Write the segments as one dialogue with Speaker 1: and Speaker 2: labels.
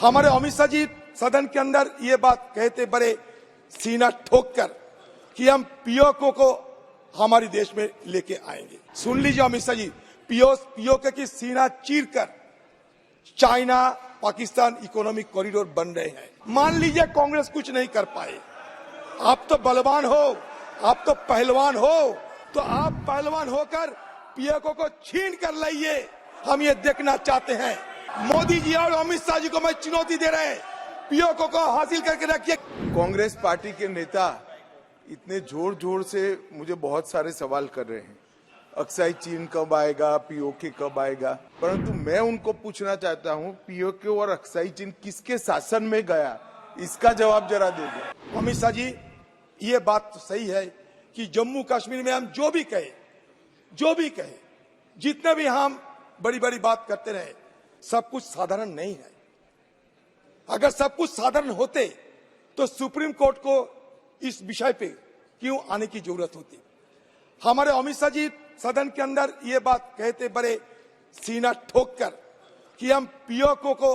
Speaker 1: हमारे अमित शाह जी सदन के अंदर ये बात कहते बड़े सीना ठोक कर कि हम पीओके को हमारे देश में लेके आएंगे। सुन लीजिए अमित शाह जी, पीओके की सीना चीर कर चाइना पाकिस्तान इकोनॉमिक कॉरिडोर बन रहे हैं। मान लीजिए कांग्रेस कुछ नहीं कर पाए, आप तो बलवान हो, आप तो पहलवान हो, तो आप पहलवान होकर पीओके को छीन कर लाइए। हम ये देखना चाहते हैं। मोदी जी और अमित शाह जी को मैं चुनौती दे रहे हैं, पीओके को हासिल करके रखिए।
Speaker 2: कांग्रेस पार्टी के नेता इतने जोर जोर से मुझे बहुत सारे सवाल कर रहे हैं, अक्साई चीन कब आएगा, पीओके कब आएगा, परंतु मैं उनको पूछना चाहता हूं, पीओके और अक्साई चीन किसके शासन में गया, इसका जवाब जरा दे दो।
Speaker 1: अमित शाह जी, ये बात तो सही है कि जम्मू कश्मीर में हम जो भी कहे, जितने भी हम बड़ी बड़ी बात करते रहे, सब कुछ साधारण नहीं है। अगर सब कुछ साधारण होते तो सुप्रीम कोर्ट को इस विषय पे क्यों आने की जरूरत होती। हमारे अमित शाह जी सदन के अंदर ये बात कहते बड़े सीना ठोक कर कि हम पीओके को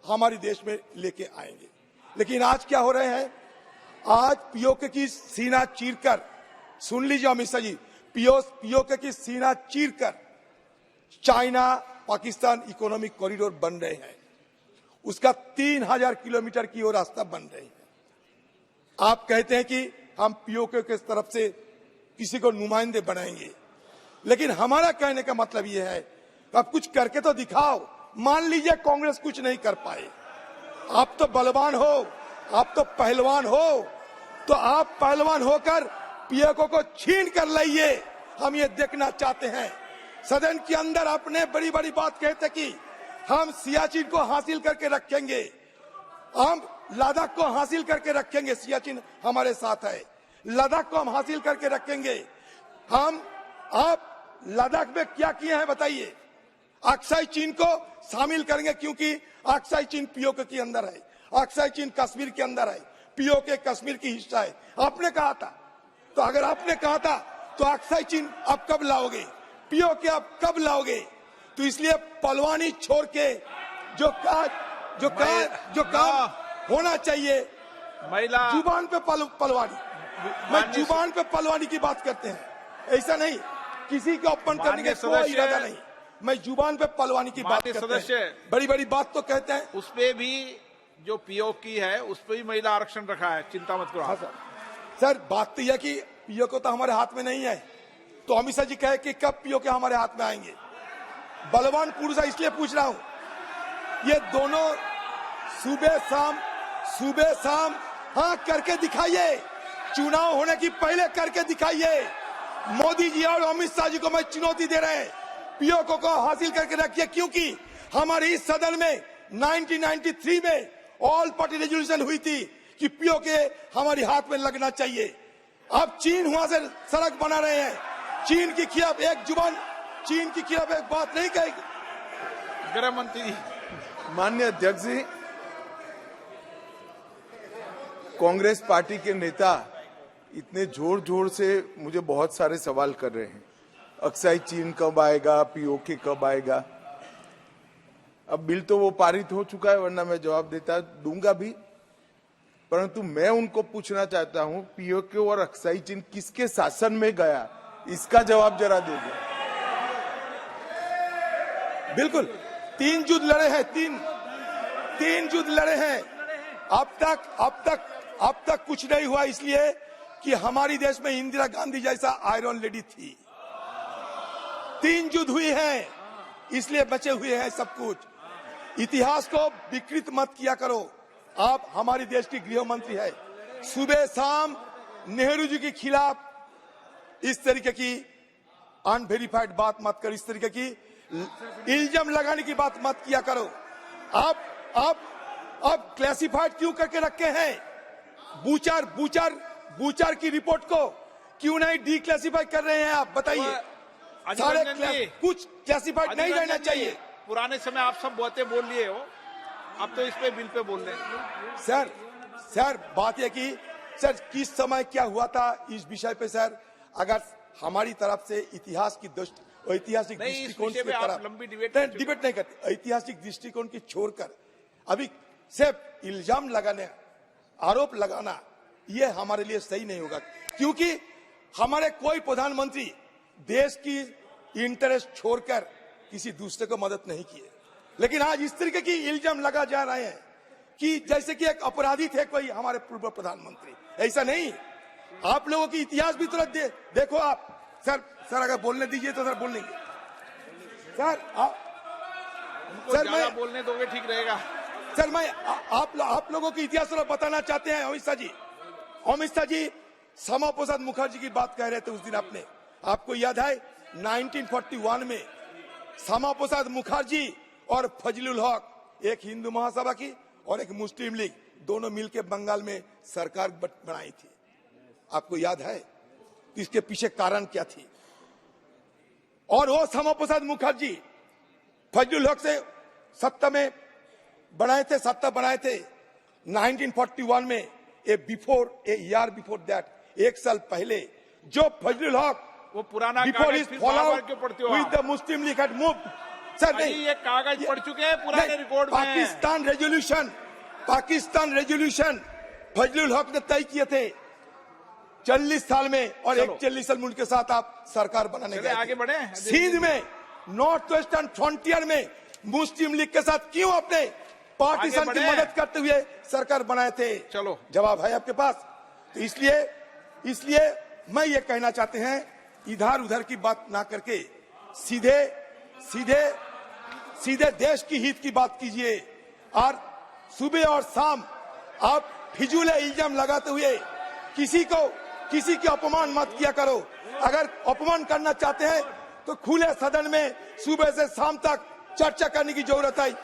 Speaker 1: हमारे देश में लेके आएंगे। लेकिन आज क्या हो रहे हैं, आज पीओके की सीना चीरकर, सुन लीजिए अमित शाह जी, पीओके की सीना चीरकर चाइना पाकिस्तान इकोनॉमिक कॉरिडोर बन रहे हैं। उसका 3000 किलोमीटर की ओर रास्ता बन रहे हैं। आप कहते हैं कि हम पीओके के तरफ से किसी को नुमाइंदे बनाएंगे, लेकिन हमारा कहने का मतलब यह है, आप कुछ करके तो दिखाओ। मान लीजिए कांग्रेस कुछ नहीं कर पाए, आप तो बलवान हो, आप तो पहलवान हो, तो आप पहलवान होकर पीओके को छीन कर लाइए। हम ये देखना चाहते हैं। सदन के अंदर आपने बड़ी बड़ी बात कहते कि हम सियाचिन को हासिल करके रखेंगे, हम लद्दाख को हासिल करके रखेंगे। सियाचिन हमारे साथ है, लद्दाख को हम हासिल करके रखेंगे। आप लद्दाख में क्या किए हैं बताइए। अक्साई चीन को शामिल करेंगे क्योंकि अक्साई चीन पीओके के अंदर है, अक्साई चीन कश्मीर के अंदर है, पीओके कश्मीर की हिस्सा है। आपने कहा था, तो अगर आपने कहा था तो अक्साई चीन आप कब लाओगे, पीओके आप कब लाओगे। तो इसलिए पलवानी छोड़ के जो काम होना चाहिए,
Speaker 3: महिला
Speaker 1: जुबान पे पलवानी, मैं जुबान पे पलवानी की बात करते हैं, ऐसा नहीं किसी को अपमान करने का कोई इरादा नहीं। मैं जुबान पे पलवानी की बात करते हैं। बड़ी बड़ी बात तो कहते हैं,
Speaker 3: उस पे भी जो पीओके है उस पे भी महिला आरक्षण रखा है, चिंता मत करो।
Speaker 1: हाँ सर, बात तो यह कि पीओके तो हमारे हाथ में नहीं है, तो अमित शाह जी कहे कि कब पीओके हमारे हाथ में आएंगे। बलवान पुरुष है इसलिए पूछ रहा हूं, ये दोनों सुबह शाम हाँ करके दिखाइए, चुनाव होने की पहले करके दिखाइए। मोदी जी और अमित शाह जी को मैं चुनौती दे रहे हैं, पीओके को हासिल करके रखिए, क्योंकि हमारे इस सदन में 1993 में ऑल पार्टी रेजोल्यूशन हुई थी कि पीओके हमारे हाथ में लगना चाहिए। अब चीन वहां से सड़क बना रहे हैं, चीन के खिलाफ एक बात नहीं कहेगी।
Speaker 3: गृह मंत्री
Speaker 2: माननीय अध्यक्ष जी, कांग्रेस पार्टी के नेता इतने जोर जोर से मुझे बहुत सारे सवाल कर रहे हैं, अक्साई चीन कब आएगा, पीओके कब आएगा। अब बिल तो वो पारित हो चुका है, वरना मैं जवाब दूंगा भी, परंतु मैं उनको पूछना चाहता हूं, पीओके और अक्साई चीन किसके शासन में गया, इसका जवाब जरा दे दो।
Speaker 1: बिल्कुल, तीन युद्ध लड़े हैं, तीन युद्ध लड़े हैं। अब तक कुछ नहीं हुआ, इसलिए कि हमारी देश में इंदिरा गांधी जैसा आयरन लेडी थी। 3 युद्ध हुए हैं, इसलिए बचे हुए हैं सब कुछ। इतिहास को विकृत मत किया करो। आप हमारी देश की गृह मंत्री है, सुबह शाम नेहरू जी के खिलाफ इस तरीके की अनवेरिफाइड बात मत करो, इस तरीके की इल्जाम लगाने की बात मत किया करो। आप क्लासिफाइड क्यों करके रखे हैं? बूचर की रिपोर्ट को क्यों नहीं डिक्लासिफाई कर रहे हैं आप, बताइए। सारे कुछ क्लासिफाइड नहीं रहना चाहिए।
Speaker 3: पुराने समय आप सब बातें बोल लिए हो, अब तो इस पे बिल पे बोल रहे हैं।
Speaker 1: सर बात यह कि सर किस समय क्या हुआ था इस विषय पे सर, अगर हमारी तरफ से ऐतिहासिक दृष्टिकोण की तरफ
Speaker 3: लंबी डिबेट
Speaker 1: नहीं करते, ऐतिहासिक दृष्टिकोण की छोड़कर अभी सिर्फ इल्जाम लगाने, आरोप लगाना, यह हमारे लिए सही नहीं होगा, क्योंकि हमारे कोई प्रधानमंत्री देश की इंटरेस्ट छोड़कर किसी दूसरे को मदद नहीं किए। लेकिन आज इस तरीके की इल्जाम लगा जा रहे हैं कि जैसे कि एक अपराधी थे कोई हमारे पूर्व प्रधानमंत्री। ऐसा नहीं, आप लोगों की इतिहास भी तुरंत देखो आप। सर अगर बोलने दीजिए तो सर बोल लेंगे। सर सर मैं
Speaker 3: बोलने दोगे ठीक रहेगा।
Speaker 1: सर मैं आप लोगों की इतिहास थोड़ा बताना चाहते हैं। अमित शाह जी श्यामा प्रसाद मुखर्जी की बात कह रहे थे उस दिन। आपको याद है 1941 में श्यामा प्रसाद मुखर्जी और फजलुल हक, एक हिंदू महासभा की और एक मुस्लिम लीग, दोनों मिलकर बंगाल में सरकार बनाई थी। आपको याद है? इसके पीछे कारण क्या थी? और वो श्यामा प्रसाद मुखर्जी फजलुल हक से सत्ता बनाए थे 1941 में। ए ईयर बिफोर दैट, एक साल पहले, जो फजलुल हक
Speaker 3: वो पुराना
Speaker 1: बिफोर इज फॉलोअप
Speaker 3: क्यों पढ़ते हो
Speaker 1: with the Muslim league had moved. Sir नहीं,
Speaker 3: ये कागज पढ़ चुके हैं पुराने रिकॉर्ड में।
Speaker 1: पाकिस्तान रेजोल्यूशन फजलुल हक ने तय किए थे 40 साल में, और एक 40 साल मुल्क के साथ आप सरकार बनाने गए।
Speaker 3: आगे बढ़े।
Speaker 1: सिंध में नॉर्थ वेस्टर्न फ्रंटियर में मुस्लिम लीग के साथ क्यों अपने पार्टीशन की मदद करते हुए सरकार बनाए थे?
Speaker 3: चलो,
Speaker 1: जवाब है आपके पास। तो इसलिए मैं ये कहना चाहते हैं, इधर उधर की बात ना करके सीधे देश की हित की बात कीजिए। और सुबह और शाम आप फिजूल इल्जाम लगाते हुए किसी की अपमान मत किया करो। अगर अपमान करना चाहते हैं तो खुले सदन में सुबह से शाम तक चर्चा करने की जरूरत है।